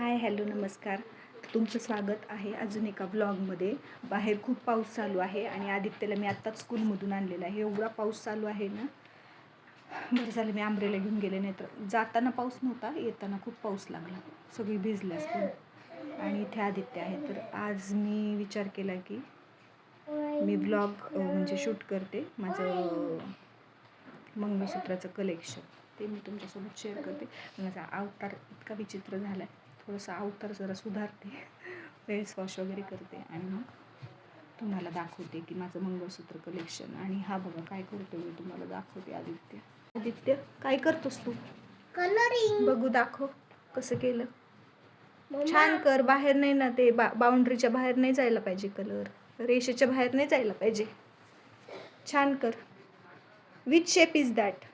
Hi hello नमस्कार. तुमचं स्वागत आहे अजून एका व्लॉगमध्ये. बाहेर खूप पाऊस चालू आहे आणि आदित्यला मी आत्ताच स्कूलमधून आणलेला आहे. एवढा पाऊस चालू आहे ना, बरं झालं मी आंब्रेला घेऊन गेले, नाही तर जाताना पाऊस नव्हता, येताना खूप पाऊस लागला, सगळी भिजली स्कूल. आणि इथे आदित्य आहे. तर आज मी विचार केला की मी व्लॉग म्हणजे शूट करते माझं मंगळसूत्राचं कलेक्शन, ते मी तुमच्यासोबत शेअर करते. माझा अवतार इतका विचित्र झाला आहे, थोडासा अवतार जरा सुधारते, फेस वॉश वगैरे करते आणि मग तुम्हाला दाखवते की माझं मंगळसूत्र कलेक्शन. आणि हा बघा काय करतो मी, तुम्हाला दाखवते. आदित्य काय करतोस तू? कलरिंग. बघू, दाखव कसं केलं. छान कर. बाहेर नाही ना, ते बाउंड्रीच्या बाहेर नाही जायला पाहिजे, कलर रेषेच्या बाहेर नाही जायला पाहिजे. छान कर. Which shape is that?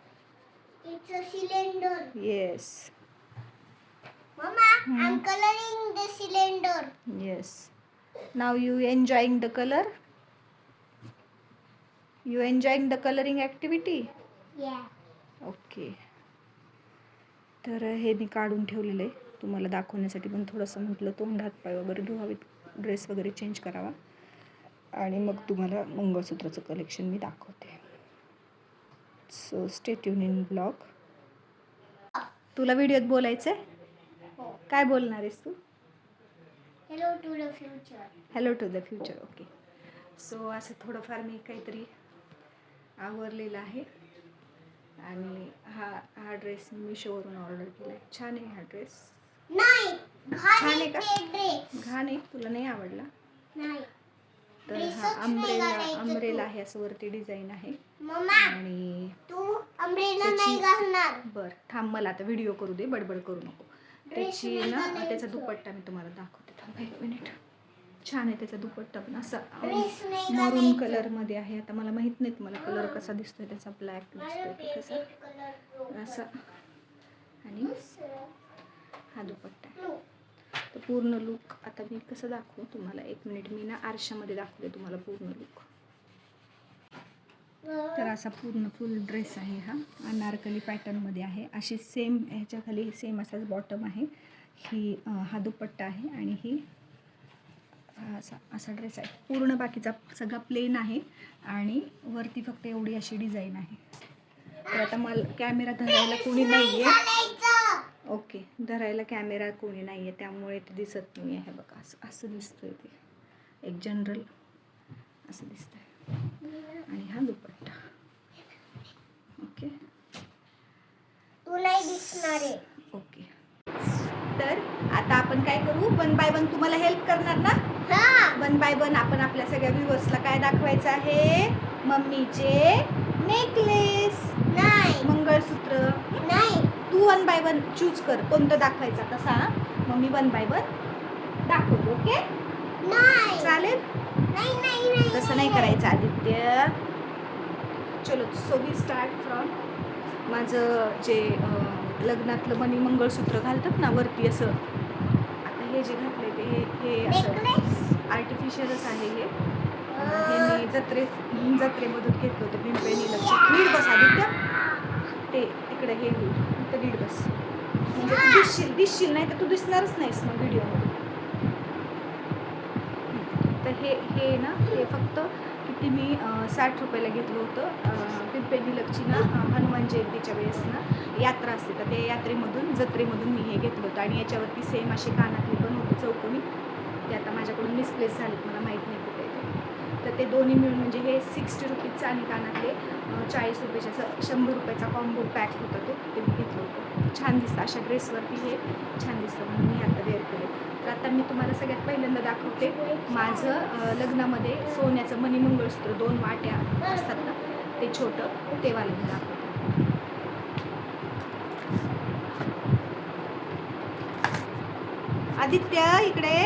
It's a cylinder. Yes. Mama, I'm coloring the cylinder. Yes. Now you enjoying the color? You enjoying the coloring activity? Yeah. Okay. तर हे मी काढून ठेवलेलं आहे तुम्हाला दाखवण्यासाठी, पण थोडंसं म्हटलं तोंड हात पाय वगैरे धुवावेत, ड्रेस वगैरे चेंज करावा आणि मग तुम्हाला मंगळसूत्राचं कलेक्शन मी दाखवते. So stay tune in blog. तुला व्हिडिओत बोलायचं आहे? काय बोलणार आहेस तू? Hello to the future. Hello to the future. Okay. So असं थोडंफार मी काहीतरी आवरलेलं आहे. आणि हा ड्रेस मी मिशोवरून ऑर्डर केला आहे. छान आहे हा ड्रेस. नाही. छान आहे का? ड्रेस. घाण आहे, तुला नाही आवडला? नाही. तर ड्रेसच हा नाही घालायचं अम्ब्रेला तू. आहे, असं वरती डिझाईन आहे. मम्मा, आणि तू अम्ब्रेला नाही घालणार. बरं थांब, मला आता व्हिडिओ करू दे, बडबड करू नको. त्याची नाही ना घालायचं. त्याचा दुपट्टा मी तुम्हाला दाखवते. थांब एक मिनिट. छान आहे त्याचा दुपट्टा, पण असा ड्रेस नाही मरून घालायचं. कलरमध्ये आहे. आता मला माहीत नाही तुम्हाला कलर कसा दिसतोय त्याचा, ब्लॅक दिसतोय की कसा, असा. आणि हा दुपट्टा आहे. तर पूर्ण लुक आता मी कसं दाखवू तुम्हाला, एक मिनिट. मी ना आरशामध्ये दाखवते तुम्हाला पूर्ण लुक. तर असा पूर्ण फुल ड्रेस आहे हा, अनारकली पॅटर्नमध्ये आहे. अशी सेम ह्याच्या खाली सेम असाच बॉटम आहे. ही हा दुपट्टा आहे आणि ही असा ड्रेस आहे. पूर्ण बाकीचा सगळा प्लेन आहे आणि वरती फक्त एवढी अशी डिझाईन आहे. तर आता मला कॅमेरा धरायला कोणी नाही आहे. ओके, धरायला कॅमेरा कोणी नाही आहे, त्यामुळे ते दिसत नाही आहे. बघा असं दिसतंय, ते एक जनरल असं दिसतंय. आणि हा दुपट्टा. ओके, तू नाही दिसणार आहे. ओके. तर आता आपण काय करू, वन बाय वन तुम्हाला हेल्प करणार ना. वन बाय वन आपण आपल्या सगळ्या व्ह्यूअर्सला काय दाखवायचं आहे? मम्मीचे नेकलेस, नाही. मंगळसूत्र. नाही. तू वन बाय वन चूज कर कोणतं दाखवायचं. तसा मम्मी वन बाय वन दाखवतो. ओके, नाही. चालेल? नाही नाही नाही. तसं नाही करायचं आदित्य. चलो, सो वी स्टार्ट फ्रॉम माझं जे लग्नातलं मनी मंगळसूत्र घालतात ना वरती असं. आता हे जे घातले ते हे असं आर्टिफिशियलच आहे. हे मी जत्रेमधून घेतलं होतं, पिंपळी लक्ष. नीट बस आदित्य, ते तिकडे हे तर नीट बस, म्हणजे तू दिसशील नाही तर तू दिसणारच नाहीस मग व्हिडिओमध्ये. तर हे ना, हे फक्त किती मी 60 रुपयाला घेतलं होतं. पिंपळी लक्ची ना हनुमान जयंतीच्या वेळेस ना यात्रा असते, तर त्या जत्रेमधून मी हे घेतलं होतं. आणि याच्यावरती सेम असे कानातले पण होते चौकोनी, ते आता माझ्याकडून मिसप्लेस झालेत, मला माहीत नाही कुठे ते. तर ते दोन्ही मिळून म्हणजे हे 60 रुपीजचं आणि कानातले 40 रुपयाचे, असं 100 रुपयाचा कॉम्बो पॅक होता, ते मी घेतलं होतं. छान दिसतं अशा ड्रेसवरती, हे छान दिसतं म्हणून मी आता वेअर केले. तर आता मी तुम्हाला सगळ्यात पहिल्यांदा दाखवते माझं लग्नामध्ये सोन्याचं मनी मंगळसूत्र, 2 वाट्या असतात ना, ते छोटं, ते वालं मी दाखवते. आदित्य इकडे.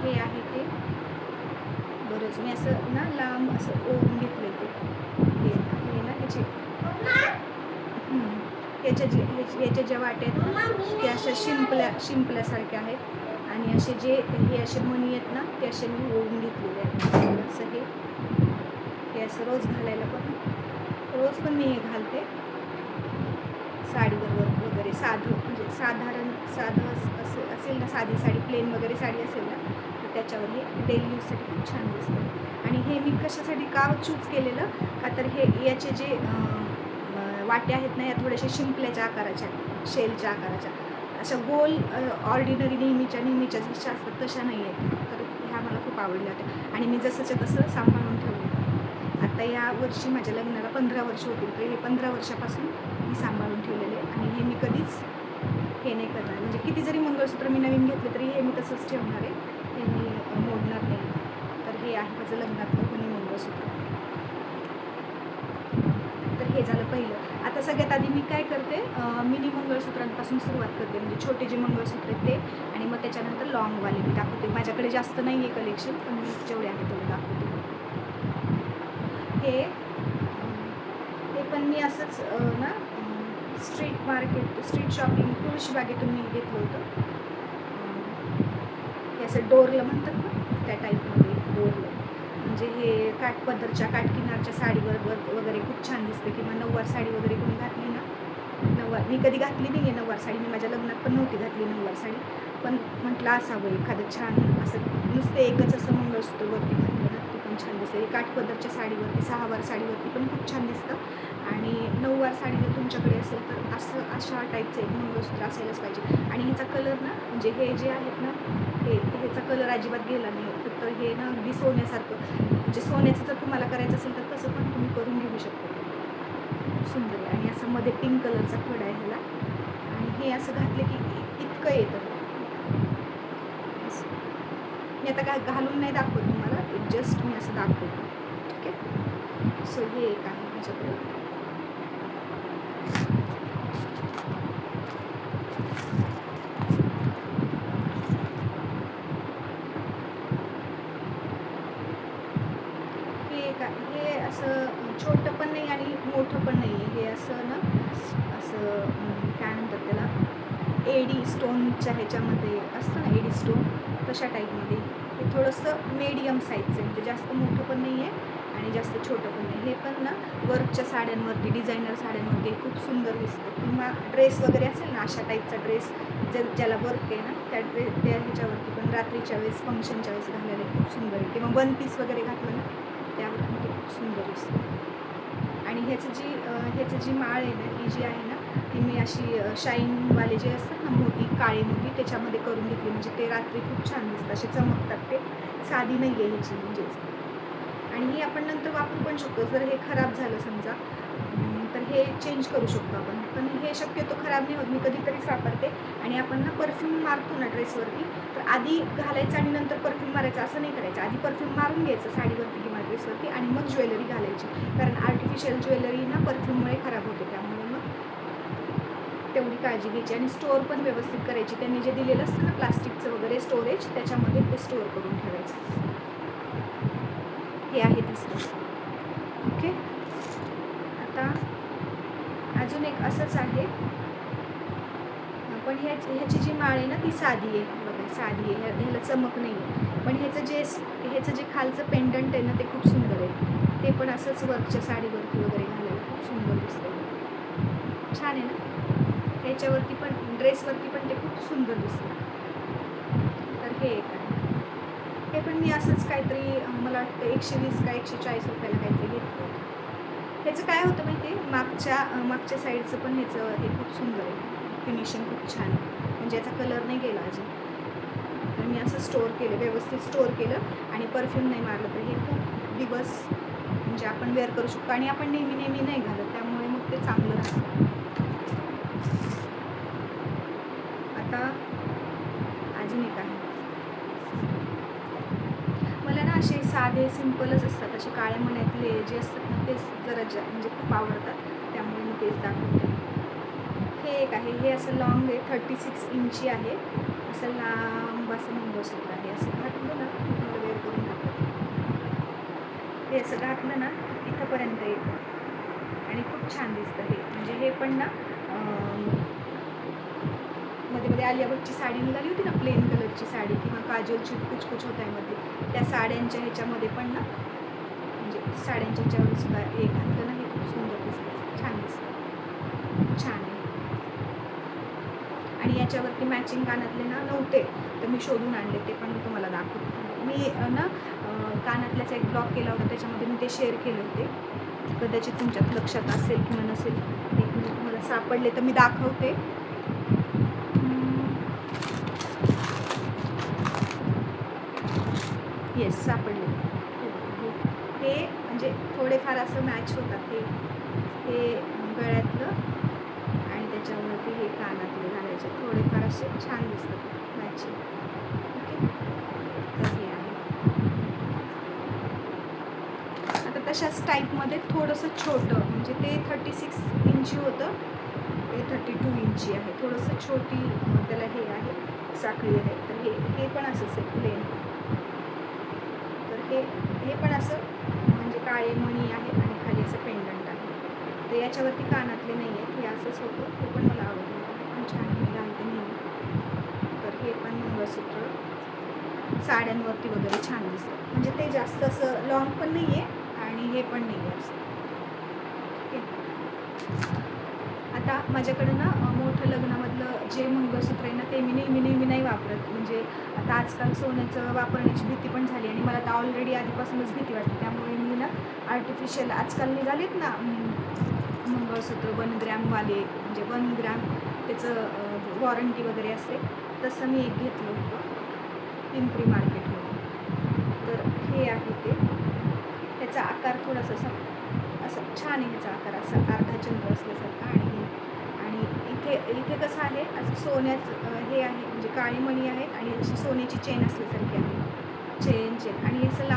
हे आहे ते. बरंच मी असं ना लांब असं ओढून घेतलंय ते. हे ना याचे याच्या ज्या वाट्या आहेत त्या अशा शिंपल्यासारख्या आहेत. आणि असे हे असे मणी आहेत ना, ते असे मी ओढून घेतलेले आहेत. असं हे असं रोज घालायला पण मी हे घालते साडीवर वगैरे, साधं म्हणजे साधारण साधं असेल ना, साधी साडी प्लेन वगैरे साडी असेल ना, तर त्याच्यावर हे डेली यूजसाठी खूप छान दिसतं. आणि हे मी कशासाठी का चूज केलेलं का, तर हे याचे जे वाट्या आहेत ना, या थोड्याशा शिंपल्याच्या आकाराच्या, शेलच्या आकाराच्या, अशा गोल ऑर्डिनरी नेहमीच्या जशा असतात तशा नाही आहेत. तर ह्या मला खूप आवडल्या होत्या आणि मी जसंच्या तसं सांभाळून ठेवलं. आता या वर्षी माझ्या लग्नाला 15 वर्ष होतील, तर हे 15 वर्षापासून मी सांभाळून ठेवलेले आहे आणि हे मी कधीच हे नाही करणार. म्हणजे किती जरी मंगळसूत्र मी नवीन घेतले तरी हे मी तसंच ठेवणार आहे, हे मी मोडणार नाही. तर हे आहे माझं लग्नातलं कोणी मंगळसूत्र. तर हे झालं पहिलं. आता सगळ्यात आधी मी काय करते, मिनी मंगळसूत्रांपासून सुरुवात करते. म्हणजे छोटे जे मंगळसूत्र आहेत ते, आणि मग त्याच्यानंतर लॉंगवाले मी दाखवते. माझ्याकडे जास्त नाही आहे कलेक्शन, पण मी जेवढे आहे तेवढे दाखवते. हे पण मी असंच ना स्ट्रीट शॉपिंग तुळशीबागेतून मी घेतलं होतं. हे असं डोरलं म्हणतात ना, त्या टाईपमध्ये डोरलं. म्हणजे हे काठपदरच्या काठकिनारच्या साडीवर वगैरे खूप छान दिसते. किंवा नऊवार साडी वगैरे कोणी घातली ना, नऊवार मी कधी घातली नाही आहे नऊवार साडी, मी माझ्या लग्नात पण नव्हती घातली नऊवार साडी, पण म्हटलं असावं एखादं छान असं, नुसते एकच असं मंगळसूत्र वरती घातलं ना ते पण छान दिसतं. काठपदरच्या साडीवरती, सहावार साडीवरती पण खूप छान दिसतं. आणि नऊवार साडी जर तुमच्याकडे असेल तर अशा टाईपचं एक मंगळसूत्र असायलाच पाहिजे. आणि ह्याचा कलर ना, म्हणजे हे जे आहेत ना, ह्याचा कलर अजिबात गेला नाही. तर हे ना अगदी सोन्यासारखं, म्हणजे सोन्याचं जर तुम्हाला करायचं असेल तर तसं पण तुम्ही करून घेऊ शकता. खूप सुंदर आहे. आणि असं मध्ये पिंक कलरचा खडा आहे ह्याला, आणि हे असं घातले की इतकं येतं. मी आता काय घालून नाही दाखवत तुम्हाला, जस्ट मी असं दाखवतो. ठीक आहे. सो हे एक आहे माझ्याकडे. हे असं छोटं पण नाही आणि मोठं पण नाही आहे. हे असं ना, असं काय म्हणतात त्याला, एडी स्टोनच्या ह्याच्यामध्ये असतं ना, एडी स्टोन तशा टाईपमध्ये. हे थोडंसं मीडियम साईजचं आहे, म्हणजे जास्त मोठं पण नाही आहे आणि जास्त छोटं पण नाही. हे पण ना वर्कच्या साड्यांवरती, डिझायनर साड्यांवरती खूप सुंदर दिसतं. किंवा ड्रेस वगैरे असेल ना, अशा टाईपचा ड्रेस ज्याला वर्क आहे ना, त्या ह्याच्यावरती पण रात्रीच्या वेळेस, फंक्शनच्या वेळेस घालायला खूप सुंदर आहे. किंवा वन पीस वगैरे घातलं ना, त्यावर पण ते खूप सुंदर दिसतं. आणि ह्याचं जी माळ आहे ना, ही जी आहे ना, ती मी अशी शाईनवाले जे असतात ना, मोती, काळे मोती त्याच्यामध्ये करून घेतली. म्हणजे ते रात्री खूप छान दिसतं, असे चमकतात. ते साधी नाही आहे ह्याची म्हणजे. आणि हे आपण नंतर वापरू पण शकतो. जर हे खराब झालं समजा तर हे चेंज करू शकतो आपण. पण हे शक्यतो खराब नाही होत, मी कधीतरीच वापरते. आणि आपण ना परफ्यूम मारतो ना ड्रेसवरती, तर आधी घालायचं आणि नंतर परफ्यूम मारायचं असं नाही करायचं. आधी परफ्यूम मारून घ्यायचं साडीवरती किंवा ड्रेसवरती, आणि मग ज्वेलरी घालायची. कारण आर्टिफिशियल ज्वेलरी ना परफ्यूममुळे खराब होते. त्यामुळे मग तेवढी काळजी घ्यायची. आणि स्टोअर पण व्यवस्थित करायची. त्यांनी जे दिलेलं असतं ना प्लास्टिकचं वगैरे स्टोरेज, त्याच्यामध्ये ते स्टोअर करून ठेवायचं. हे आहे तिसरं. ओके. आता अजून एक असंच आहे, पण ह्याची जी माळ आहे ना, ती साधी आहे. बघा, साधी आहे, ह्याला चमक नाही आहे. पण ह्याचं जे खालचं पेंडंट आहे ना, ते खूप सुंदर आहे. ते पण असंच वर्कच्या साडीवरती वगैरे घालायला खूप सुंदर दिसतं. छान आहे ना. ह्याच्यावरती पण, ड्रेसवरती पण ते खूप सुंदर दिसतं. तर हे एक आहे. हे पण मी असंच काहीतरी, मला वाटतं 120 का 140 रुपयाला काहीतरी घेतलं. ह्याचं काय होतं माहिती आहे, मागच्या साईडचं पण ह्याचं हे खूप सुंदर आहे. फिनिशिंग खूप छान आहे. म्हणजे याचा कलर नाही गेला अजून. तर मी असं स्टोअर केलं, व्यवस्थित स्टोअर केलं, आणि परफ्यूम नाही मारलं तर हे खूप दिवस म्हणजे आपण वेअर करू शकतो. आणि आपण नेहमी नाही घालत, त्यामुळे मग ते चांगलं राहतं. आता अजून एक आहे. मला ना असे साधे सिंपलच असतात, असे काळ्या मण्यातले जे असतात ना, तेच जरा म्हणजे खूप आवडतात. त्यामुळे मी तेच दाखवते. हे एक आहे. हे असं लॉंग आहे, 36 इंची आहे. असं लांब असं मंगळसूत्र आहे. असं घातलं ना, मला वेअर करून दाखवते. हे असं घातलं ना इथंपर्यंत येतं आणि खूप छान दिसतं हे. म्हणजे हे पण ना, मध्ये आलिया भट्टची साडी निघाली होती ना, प्लेन कलरची साडी, किंवा काजलची कुछ होत आहे मध्ये, त्या साड्यांच्या ह्याच्यामध्ये पण ना, म्हणजे साड्यांच्या ह्याच्यावर सुद्धा हे घातलं ना, हे खूप सुंदर दिसतं, छान दिसतं, छान आहे. आणि याच्यावरती मॅचिंग कानातले ना नव्हते, तर मी शोधून आणले, ते पण मी तुम्हाला दाखवते. मी ना कानातल्याचा एक ब्लॉग केला होता, त्याच्यामध्ये मी ते शेअर केले होते. कदाचित तुमच्यात लक्षात असेल किंवा नसेल, एक मी तुम्हाला सापडले तर मी दाखवते. येस, सापडले. हे म्हणजे थोडेफार असं मॅच होतात, हे गळ्यातलं आणि त्याच्यावरती हे कानातले घालायचे, थोडेफार असे छान दिसतात मॅचिंग. ओके, तर हे आहे. आता तशाच टाईपमध्ये थोडंसं छोटं, म्हणजे ते 36 इंची होतं, हे 32 इंची आहे. थोडंसं छोटी त्याला हे आहे, साखळी आहे. तर हे पण असंच आहे प्लेन. तर हे पण असं म्हणजे काळे मणी आहेत आणि खाली असं पेंडंट आहे. तर याच्यावरती कानातले नाही आहेत, हे असंच होतं. हे पण मला आवडलं, पण छान मी घालते नेहमी. तर हे पण मंगळसूत्र साड्यांवरती वगैरे छान दिसतं, म्हणजे ते जास्त असं लॉंग पण नाही आहे आणि हे पण नाही आहे असं. ओके, आता माझ्याकडं ना मोठं लग्नामधलं जे मंगळसूत्र आहे ना, ते मी नेहमी नाही वापरत. म्हणजे आता आजकाल सोन्याचं वापरण्याची भीती पण झाली आणि मला तर ऑलरेडी आधीपासूनच भीती वाटते. त्यामुळे मी ना आर्टिफिशियल आजकाल निघालेत ना मंगळसूत्र 1 ग्रॅमवाले, म्हणजे 1 ग्रॅम त्याचं वॉरंटी वगैरे असते, तसं मी एक घेतलं होतं पिंपरी मार्केटमध्ये. तर हे आहे ते. त्याचा आकार थोडासा असं छान आहे, ह्याचा आकार असा अर्धाचंद्र असल्यासारखा. आणि इथे कसं आहे, असं सोन्याचं हे आहे, म्हणजे काळी मणी आहेत आणि अशी सोन्याची चेन असल्यासारखी आहे, चेन आणि असं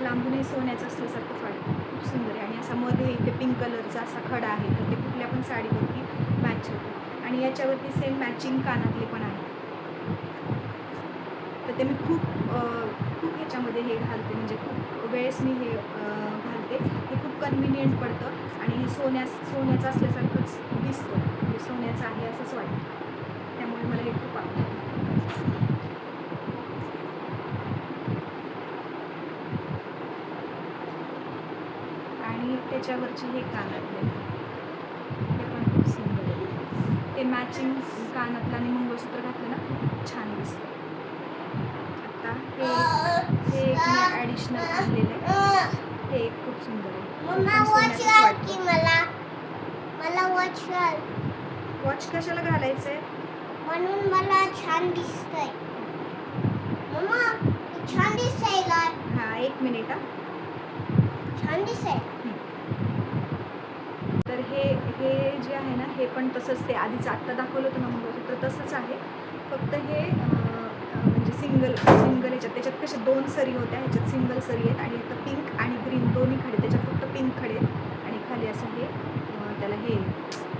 लांबूनही सोन्याचं असल्यासारखंच वाटतं. खूप सुंदर आहे. आणि असा मध्ये इथे पिंक कलरचा असा खडा आहे, तर ते कुठल्या पण साडीवरती मॅच होतं. आणि याच्यावरती सेम मॅचिंग कानातले पण आहेत. तर ते मी खूप ह्याच्यामध्ये हे घालते, म्हणजे खूप वेळेस मी हे घालते. हे खूप कन्व्हिनियंट पडतं आणि हे सोन्याचं असल्यासारखंच दिसतं, म्हणजे सोन्याचं आहे असंच वाटतं. त्यामुळे मला हे खूप आवडतं. आणि त्याच्यावरचे हे कानातले, हे पण खूप सुंदर आहे. ते मॅचिंग कानातलं आणि मंगळसूत्र घातलं ना, छान दिसतं. आता हे एक मी ॲडिशनल आणलेलं आहे, हे एक खूप सुंदर आहे. मला वॉच कशाला घालायचं आहे? म्हणून मला छान दिसतंय. मम्मा, छान दिसतंय का? हां, 1 मिनिट. छान दिसतंय. तर हे जे आहे ना, हे पण तसंच, ते आधीच आत्ता दाखवलं होतं ना मंगळसूत्र, तसंच आहे. फक्त हे म्हणजे सिंगल त्याच्यात कशा 2 सरी होत्या, ह्याच्यात सिंगल सरी आहेत आणि आता पिंक आणि ग्रीन दोन्ही खडे, त्याच्यात फक्त पिंक खडे आहेत आणि खाली असं हे त्याला हे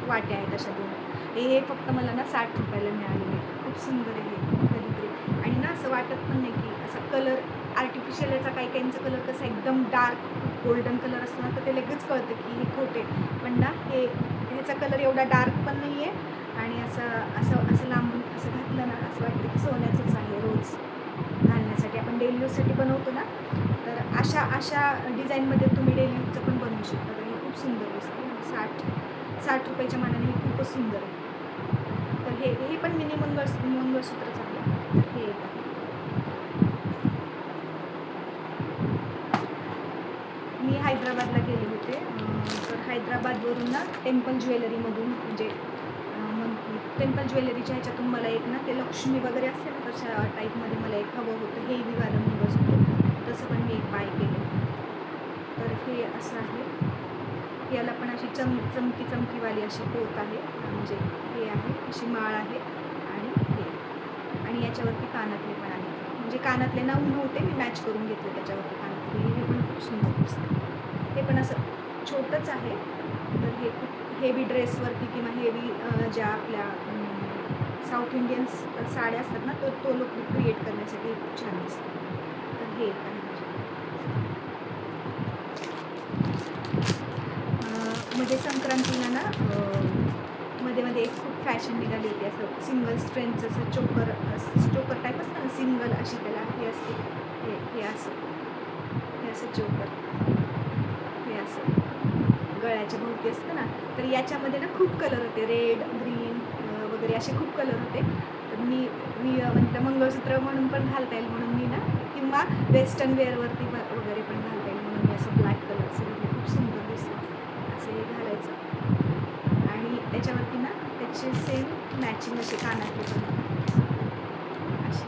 वाट्या आहेत अशा 2. हे फक्त मला ना 60 रुपयाला मिळालेले. खूप सुंदर आहे हे कधीतरी. आणि ना असं वाटत पण नाही की असा कलर आर्टिफिशियल, याचा काहींचा कलर कसा एकदम डार्क गोल्डन कलर असतो ना, तर ते लगेच कळतं की हे खोटे. पण ना ह्याचा कलर एवढा डार्क पण नाही आहे आणि असं लांबून असं घातलं ना, असं वाटतं की सोन्याचंच आहे. रोज घालण्यासाठी आपण डेली यूजसाठी बनवतो ना, तर अशा डिझाईनमध्ये तुम्ही डेली यूजचं पण बनवू शकता. तर हे खूप सुंदर दिसतं. 60 रुपयाच्या मानाने हे खूपच सुंदर आहे. तर हे पण मिनी मंगळसूत्रच आहे. तर हे एक आहे. मी हैदराबादला गेले होते, तर हैदराबादवरून ना टेम्पल ज्वेलरीमधून, म्हणजे टेम्पल ज्वेलरीच्या ह्याच्यातून मला एक ना, ते लक्ष्मी वगैरे असते ना, तशा टाईपमध्ये मला एक हवं होतं, हेवीवालं मंगळसूत्र. तसं पण मी एक बाय केलं. तर हे असं आहे. याला पण अशी चमकीवाली अशी पोत आहे, म्हणजे हे आहे, अशी माळ आहे आणि याच्यावरती कानातले पण आहेत. म्हणजे कानातले नव्हते, मी मॅच करून घेतले त्याच्यावरती कानातले. हे पण खूप सुंदर दिसतं. हे पण असं छोटंच आहे. तर हे खूप हेवी ड्रेसवरती किंवा हेवी ज्या आपल्या साऊथ इंडियन साड्या असतात ना, तो लुक क्रिएट करण्यासाठी खूप छान दिसतं. तर हे एक आहे. मध्ये संक्रांतीला ना मध्ये एक खूप फॅशन निघाली होती, असं सिंगल स्ट्रेंथचं असं चोकर टाईप असतं ना, सिंगल अशी त्याला हे असते, हे असं चोकर, हे असं गळ्याच्या भोवती असतं ना. तर याच्यामध्ये ना खूप कलर होते, रेड, ग्रीन वगैरे असे खूप कलर होते. तर मी मी म्हटलं मंगळसूत्र म्हणून पण घालता येईल म्हणून मी ना, किंवा वेस्टर्न वेअरवरती वगैरे पण घालता येईल म्हणून मी असं ब्लॅक कलरचं घेतलं. खूप सुंदर दिसतं असं हे घालायचं. आणि त्याच्यावरती ना त्याचे सेम मॅचिंग असे कानातले पण असे.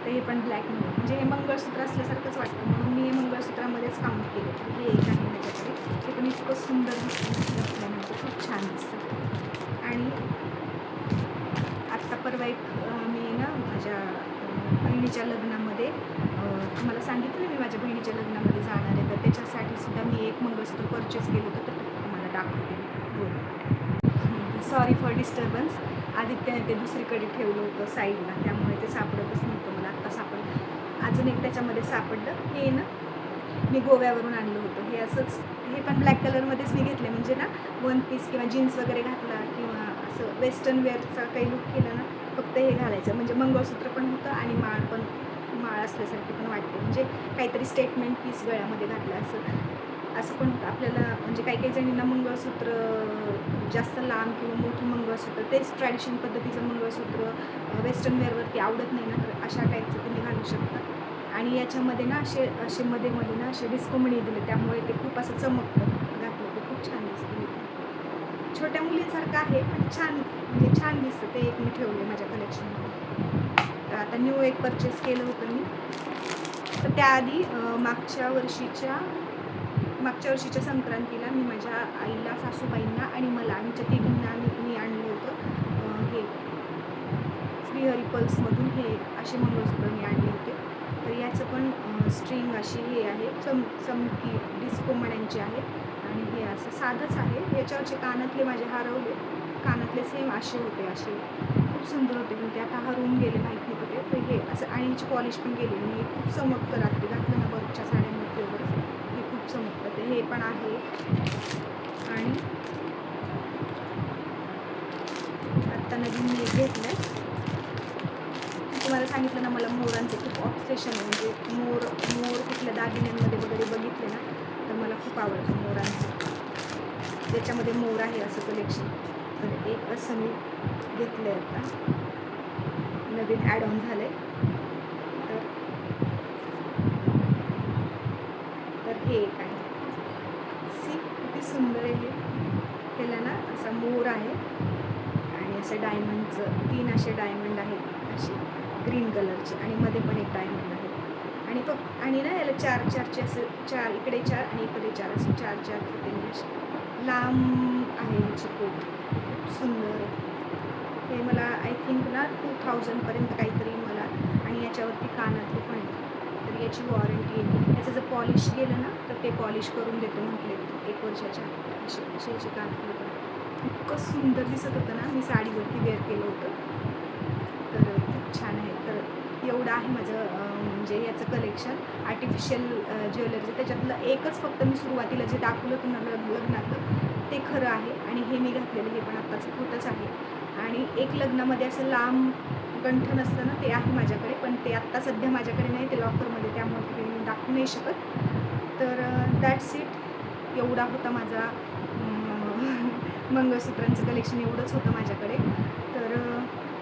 तर हे पण ब्लॅकमध्ये म्हणजे हे मंगळसूत्र असल्यासारखंच वाटतं म्हणून मी हे मंगळसूत्रामध्येच काउंट केलं. तर हे एक आहे माझ्याकडे. ते पण इतकं सुंदर दिसतं घातल्यानंतर खूप छान दिसतं. आणि आत्ता परवा एक मी ना माझ्या बहिणीच्या लग्नामध्ये तुम्हाला सांगितलं मी माझ्या बहिणीच्या लग्नामध्ये जाणार आहे. तर त्याच्यासाठी सुद्धा मी एक मंगळसूत्र परचेस केलं होतं. तर तुम्हाला दाखवते मी. Sorry for disturbance. आदित्यने ते दुसरीकडे ठेवलं होतं साईडला, त्यामुळे ते सापडतच नव्हतं मला. आत्ता सापडलं. अजून एक त्याच्यामध्ये सापडलं. हे ना मी गोव्यावरून आणलं होतं. हे असंच हे पण ब्लॅक कलरमध्येच मी घेतले. म्हणजे ना वन पीस किंवा जीन्स वगैरे घातला किंवा असं वेस्टर्न वेअरचा काही लुक केला ना, फक्त हे घालायचं. म्हणजे मंगळसूत्र पण होतं आणि माळ असल्यासारखी पण वाटते. म्हणजे काहीतरी स्टेटमेंट पीस गळ्यामध्ये घातलं असं पण होतं. आपल्याला म्हणजे काही जणींना मंगळसूत्र जास्त लांब किंवा मोठं मंगळसूत्र, तेच ट्रॅडिशनल पद्धतीचं मंगळसूत्र वेस्टर्न वेअरवरती आवडत नाही ना, तर अशा टाईपचं तुम्ही घालू शकता. आणि याच्यामध्ये ना असे मध्ये ना असे डिस्को मणी दिले, त्यामुळे ते खूप असं चमकतं. घातलं ते खूप छान दिसतं. छोट्या मुलींसारखं आहे पण म्हणजे छान दिसतं. ते एक मी ठेवले माझ्या कलेक्शनमध्ये. तर आता न्यू एक परचेस केलं होतं मी. तर त्याआधी मागच्या वर्षीच्या संक्रांतीला मी माझ्या आईला, सासूबाईंना आणि मला आमच्या तिघींना मी आणलं होतं हे श्रीहरी पल्समधून हे असे मंगळसूत्र मी आणले होते. तर याचं पण स्ट्रिंग अशी हे आहे चमकी डिस्को मण्यांची आहे. आणि हे असं साधंच आहे. याच्यावरचे कानातले माझे हरवले. कानातले सेम असे होते, असे खूप सुंदर होते पण ते आता हरवून गेले, माहीत नाही कुठे. तर हे असं आणि याची पॉलिश पण गेली. मी खूप चमकतं रात्री घातलं ना बरोबरच्या साड्यांवरती वगैरे, हे खूप चमकतं. ते हे पण आहे. आणि आत्ता नवीन मी एक घेतलं आहे. तुम्हाला सांगितलं ना मला मोरांचं खूप ऑब्सेशन आहे. म्हणजे मोर कुठल्या दागिन्यांमध्ये वगैरे बघितले ना तर मला खूप आवडतं मोरांचं. त्याच्यामध्ये मोर आहे असं कलेक्शन. तर एक असं मी घेतलं आहे आता, नवीन ॲड ऑन झालं आहे. तर हे एक आहे. सी किती सुंदर आहे हे. त्याला ना असा मोर आहे आणि असं डायमंडचं 3 असे डायमंड आहेत असे ग्रीन कलरचे आणि मध्ये पण एक डायमंड आहे. आणि ना याला 4-4चे असं 4 इकडे 4 आणि इकडे 4 असे 4-4 त्यांनी असे लांब आहे ह्याची कोट. खूप सुंदर आहे हे. मला आय थिंक ना 2000पर्यंत काहीतरी मला. आणि याच्यावरती कानातले पण आहे. तर याची वॉरंटी आहे. याचं जर पॉलिश गेलं ना तर ते पॉलिश करून देतो म्हटले 1 वर्षाच्या. असे याचे कानातले पण इतकं सुंदर दिसत होतं ना. मी साडीवरती वेअर केलं होतं. तर खूप छान आहे. तर एवढं आहे माझं म्हणजे याचं कलेक्शन आर्टिफिशियल ज्वेलरीचं. त्याच्यातलं एकच फक्त मी सुरुवातीला जे दाखवलं होतं ना लग्नातलं ते खरं आहे. आणि हे मी घातलेलं हे पण आत्ताचं खोटंच आहे. आणि एक लग्नामध्ये असं लांब गंठण असतं ना ते आहे माझ्याकडे, पण ते आत्ता सध्या माझ्याकडे नाही, ते लॉकरमध्ये, त्यामुळे ते मी दाखवू नाही शकत. तर दॅट्स इट. एवढा होता माझा मंगळसूत्रांचं कलेक्शन, एवढंच होतं माझ्याकडे. तर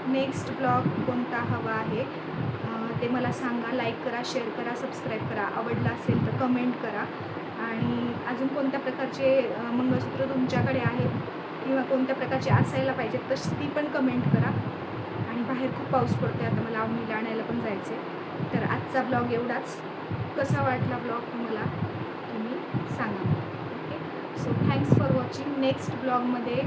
नेक्स्ट ब्लॉग कोणता हवा आहे ते मला सांगा. लाईक करा, शेअर करा, सबस्क्राईब करा. आवडला असेल तर कमेंट करा. आणि अजून कोणत्या प्रकारचे मंगळसूत्र तुमच्याकडे आहेत किंवा कोणत्या प्रकारचे असायला पाहिजेत तशी ती पण कमेंट करा. आणि बाहेर खूप पाऊस पडतो आहे आता, मला अवनीला आणायला पण जायचं आहे. तर आजचा ब्लॉग एवढाच. कसा वाटला ब्लॉग तुम्हाला तुम्ही सांगा. Okay, so thanks for watching. Next ब्लॉगमध्ये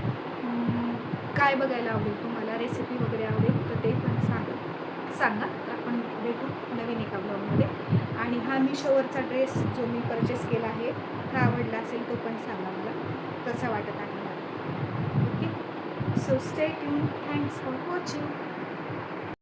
काय बघायला आवडेल तुम्हाला, रेसिपी वगैरे आवडेल तर ते पण सांगा. तर आपण भेटू नवीन एका ब्लॉगमध्ये. आणि हा मिशोवरचा ड्रेस जो मी परचेस केला आहे हा आवडला असेल तो पण सांगा मला कसा वाटत आहे मला. Okay, so stay tune. Thanks for watching.